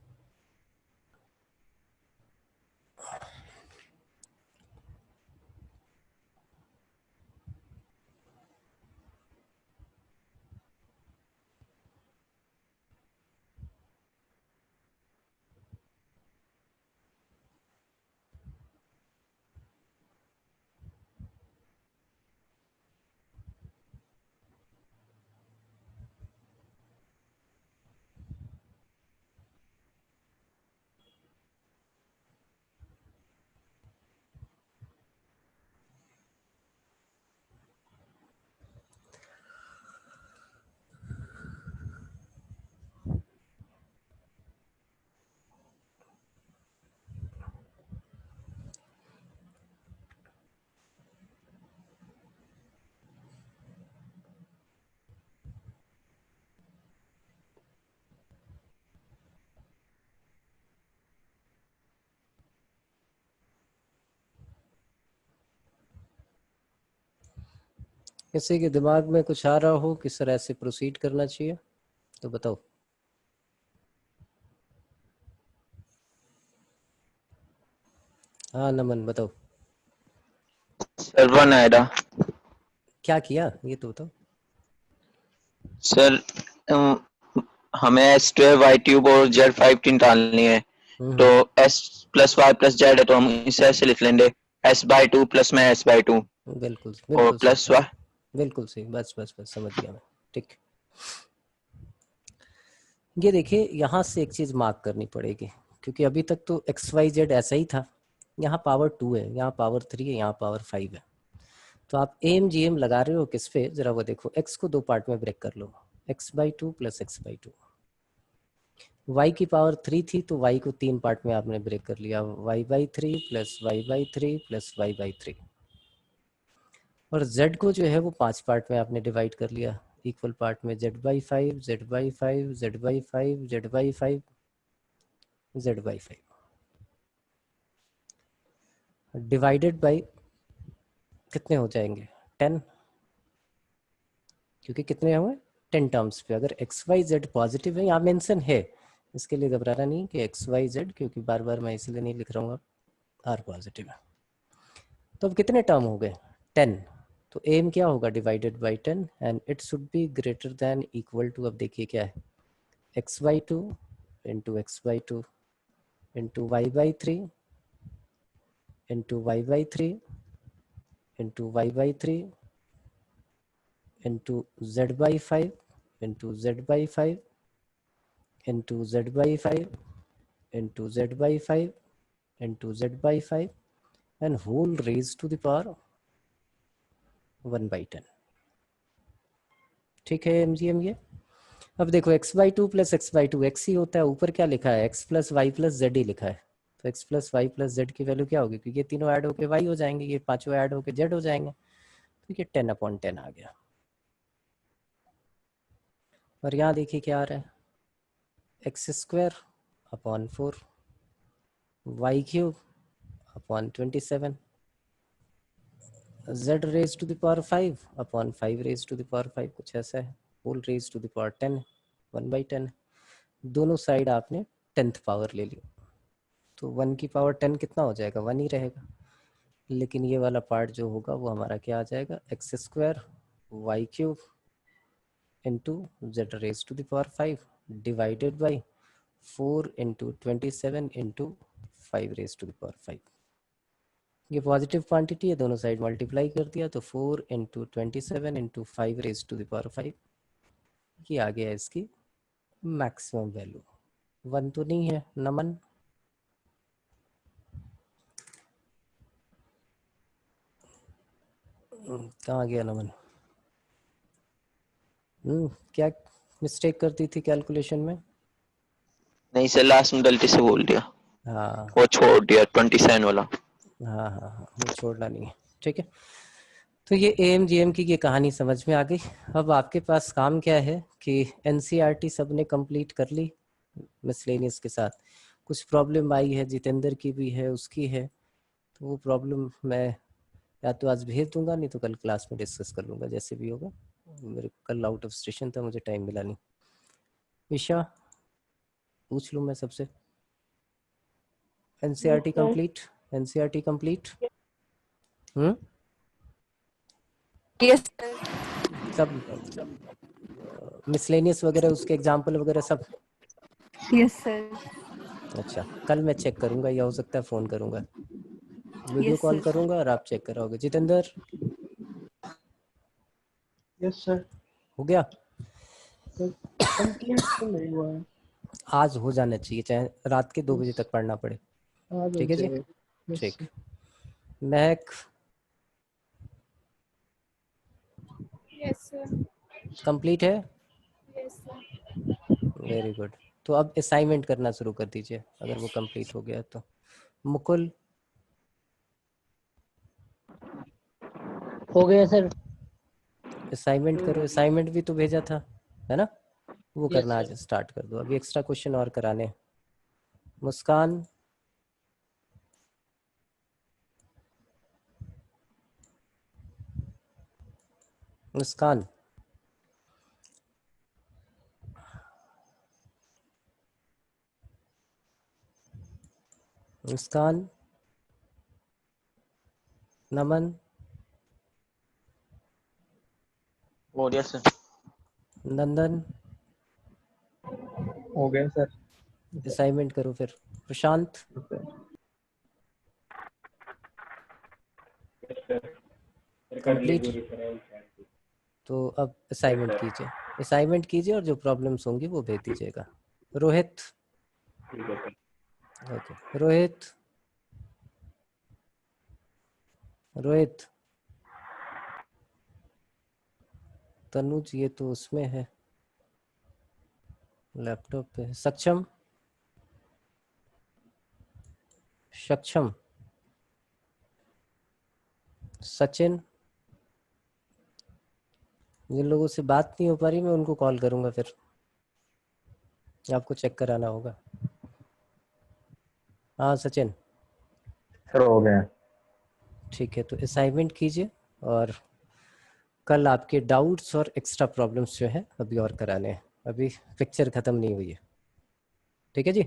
किसी के दिमाग में कुछ आ रहा हो किस तरह से प्रोसीड करना चाहिए तो बताओ। हाँ नमन बताओ। सर 1 आएगा। क्या किया ये तो बताओ। सर हमें S12 वाई ट्यूब और Z5 डालनी है, तो S plus Y plus z है, तो हम इसे ऐसे लिख लेंगे S/2 प्लस में S/2 बिल्कुल और बिल्कुल सही। Plus y. बिल्कुल सही, बस बस बस समझ गया मैं। ठीक, ये देखिए यहाँ से एक चीज मार्क करनी पड़ेगी, क्योंकि अभी तक तो XYZ ऐसा ही था। यहाँ पावर 2 है, यहाँ पावर 3 है, यहाँ पावर 5 है। तो आप AMGM लगा रहे हो किस पे, जरा वो देखो। x को 2 पार्ट में ब्रेक कर लो, x/2 प्लस x/2। y की पावर 3 थी तो y को 3 पार्ट में आपने ब्रेक कर लिया, y/3 plus y/3 plus y/3। और z को जो है वो 5 पार्ट में आपने डिवाइड कर लिया, इक्वल पार्ट में z/5 z/5 z/5 z/5 z/5 divided by कितने हो जाएंगे 10, क्योंकि कितने हुए 10 टर्म्स पे। अगर XYZ पॉजिटिव है, यहाँ मेंशन है, इसके लिए घबराना नहीं कि XYZ, क्योंकि बार बार मैं इसलिए नहीं लिख रहा हूँ R पॉजिटिव है। तो अब कितने टर्म हो गए 10, तो एम क्या होगा divided by 10 and it should be greater than equal to, अब देखिए क्या है, x/2 into x/2 into y/3 into y/3 into y/3 into z/5 into z/5 into z/5 into z/5 into z/5 and whole raise to the power 1/10। ठीक है MGM ये। अब देखो x/2 plus x/2 x ही होता है, ऊपर क्या लिखा है x plus Y plus Z ही लिखा है। तो x plus Y plus Z की वैल्यू क्या होगी, क्योंकि ये तीनों ऐड होके y हो जाएंगे, ये पांचों ऐड होके z हो जाएंगे। तो ये 10/10 आ गया। और यहाँ देखिए क्या आ रहा है, x² upon 4 y³ upon 27 z raise to the power 5 upon 5 raise to the power 5, कुछ ऐसा है, whole raise to the power 10 1/10। दोनों साइड आपने 10th पावर ले ली, तो 1 की पावर 10 कितना हो जाएगा, 1 ही रहेगा। लेकिन ये वाला पार्ट जो होगा वो हमारा क्या आ जाएगा, x² y³ into z raise to the power 5 divided by 4 into 27 into 5 raise to the power 5। ये पॉजिटिव क्वांटिटी है, दोनों साइड मल्टीप्लाई कर दिया, तो 4 into 27 into 5 raise to the power 5, ये आ गया इसकी मैक्सिमम वैल्यू। 1 तो नहीं है नमन, कहाँ गया नमन? क्या मिस्टेक कर दी थी कैलकुलेशन में? नहीं सर, लास्ट में गलती से बोल दिया, हाँ वो छोड़ दिया 27 वाला। हाँ हाँ हाँ, वो छोड़ना नहीं है। ठीक है, तो ये AMGM की ये कहानी समझ में आ गई। अब आपके पास काम क्या है कि NCERT सबने कंप्लीट कर ली मिसलेनियस के साथ। कुछ प्रॉब्लम आई है, जितेंद्र की भी है, उसकी है, तो वो प्रॉब्लम मैं या तो आज भेज दूंगा, नहीं तो कल क्लास में डिस्कस कर लूँगा, जैसे भी होगा। मेरे को कल आउट ऑफ स्टेशन था, मुझे टाइम मिला नहीं। ईशा पूछ लूँ मैं सबसे, NCERT complete? NCERT complete? Yes सब मिसलेनियस वगैरह, उसके एग्जाम्पल वगैरह सब? Yes sir. अच्छा, कल मैं चेक करूंगा, या हो सकता है फ़ोन करूंगा, वीडियो यस कॉल सर। करूंगा और आप चेक कराओगे। Jitendra yes sir. हो गया? कंप्लीट तो नहीं हुआ है, आज हो जाना चाहिए, चाहे रात के 2 बजे तक पढ़ना पड़े। आज हो ठीक है जी, जाएगा। यस ठीक। महक यस सर। कंप्लीट है? Yes sir. Very good. तो अब असाइनमेंट करना शुरू कर दीजिए अगर वो कंप्लीट हो गया तो। मुकुल हो गया सर। असाइनमेंट करो, असाइनमेंट भी तो भेजा था है ना, वो यस करना आज सर। स्टार्ट कर दो। अभी एक्स्ट्रा क्वेश्चन और कराने। मुस्कान मुस्कान, मुस्कान, नमन, हो गया सर। नंदन, हो गया सर। असाइनमेंट करो फिर। प्रशांत, कंप्लीट। तो अब असाइनमेंट कीजिए, असाइनमेंट कीजिए और जो प्रॉब्लम्स होंगी वो भेज दीजिएगा। रोहित, ओके रोहित, रोहित, तनुज ये तो उसमें है, लैपटॉप पे है। सक्षम, सक्षम, सचिन, जिन लोगों से बात नहीं हो पा रही मैं उनको कॉल करूंगा, फिर आपको चेक कराना होगा। हाँ सचिन, सर हो गया। ठीक है, तो असाइनमेंट कीजिए और कल आपके डाउट्स और एक्स्ट्रा प्रॉब्लम्स जो है अभी और कराने हैं, अभी पिक्चर ख़त्म नहीं हुई है, ठीक है जी।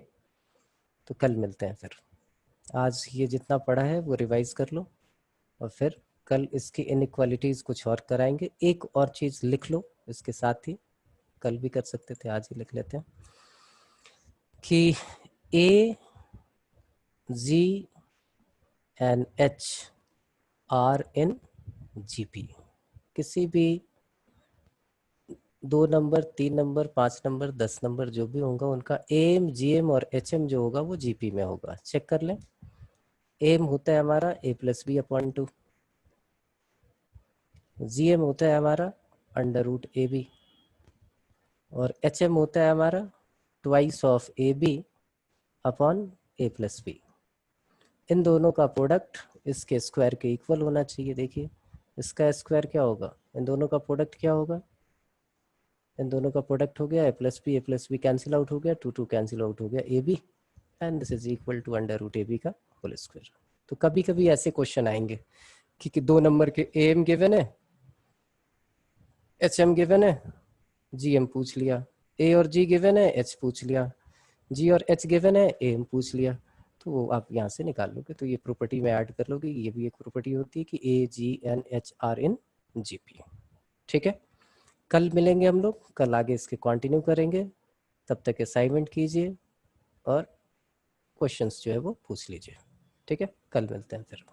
तो कल मिलते हैं फिर। आज ये जितना पढ़ा है वो रिवाइज कर लो और फिर कल इसकी इनइक्वालिटीज़ कुछ और कराएंगे। एक और चीज़ लिख लो इसके साथ ही, कल भी कर सकते थे, आज ही लिख लेते हैं कि A, G and H are in GP. किसी भी 2 नंबर, 3 नंबर, 5 नंबर, 10 नंबर जो भी होगा उनका एम, जीएम और एचएम जो होगा वो जीपी में होगा। चेक कर लें। एम होता है हमारा a+b/2, जीएम होता है हमारा √ab और एचएम होता है हमारा ट्वाइस ऑफ ab/a+b। इन दोनों का प्रोडक्ट इसके स्क्वायर के इक्वल होना चाहिए। देखिए इसका स्क्वायर क्या होगा, इन दोनों का प्रोडक्ट क्या होगा, इन दोनों का प्रोडक्ट हो गया a+b कैंसिल आउट हो गया, 2 कैंसिल आउट हो गया ab and this is equal to √ab का होल स्क्वायर। तो कभी कभी ऐसे क्वेश्चन आएंगे कि 2 नंबर के एम गिवन है, एचएम गिवन है, जीएम पूछ लिया, ए और जी गिवन है, एच पूछ लिया, जी और एच गिवन है, एम पूछ लिया। तो वो आप यहाँ से निकाल लोगे, तो ये प्रॉपर्टी में ऐड कर लोगे। ये भी एक प्रॉपर्टी होती है कि A, G and H are in GP. ठीक है, कल मिलेंगे हम लोग, कल आगे इसके कंटिन्यू करेंगे। तब तक असाइनमेंट कीजिए और क्वेश्चंस जो है वो पूछ लीजिए। ठीक है, कल मिलते हैं फिर।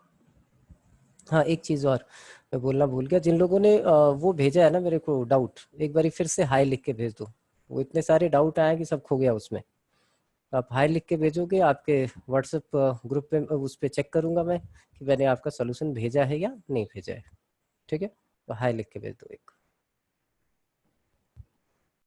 हाँ एक चीज़ और मैं बोलना भूल गया, जिन लोगों ने वो भेजा है ना मेरे को डाउट, एक बार फिर से हाई लिख के भेज दो। वो इतने सारे डाउट आए कि सब खो गया उसमें। आप हाई लिख के भेजोगे, आपके व्हाट्सएप ग्रुप पे उस पर चेक करूँगा मैं कि मैंने आपका सोल्यूशन भेजा है या नहीं भेजा है। ठीक है, तो हाई लिख के भेज दो एक।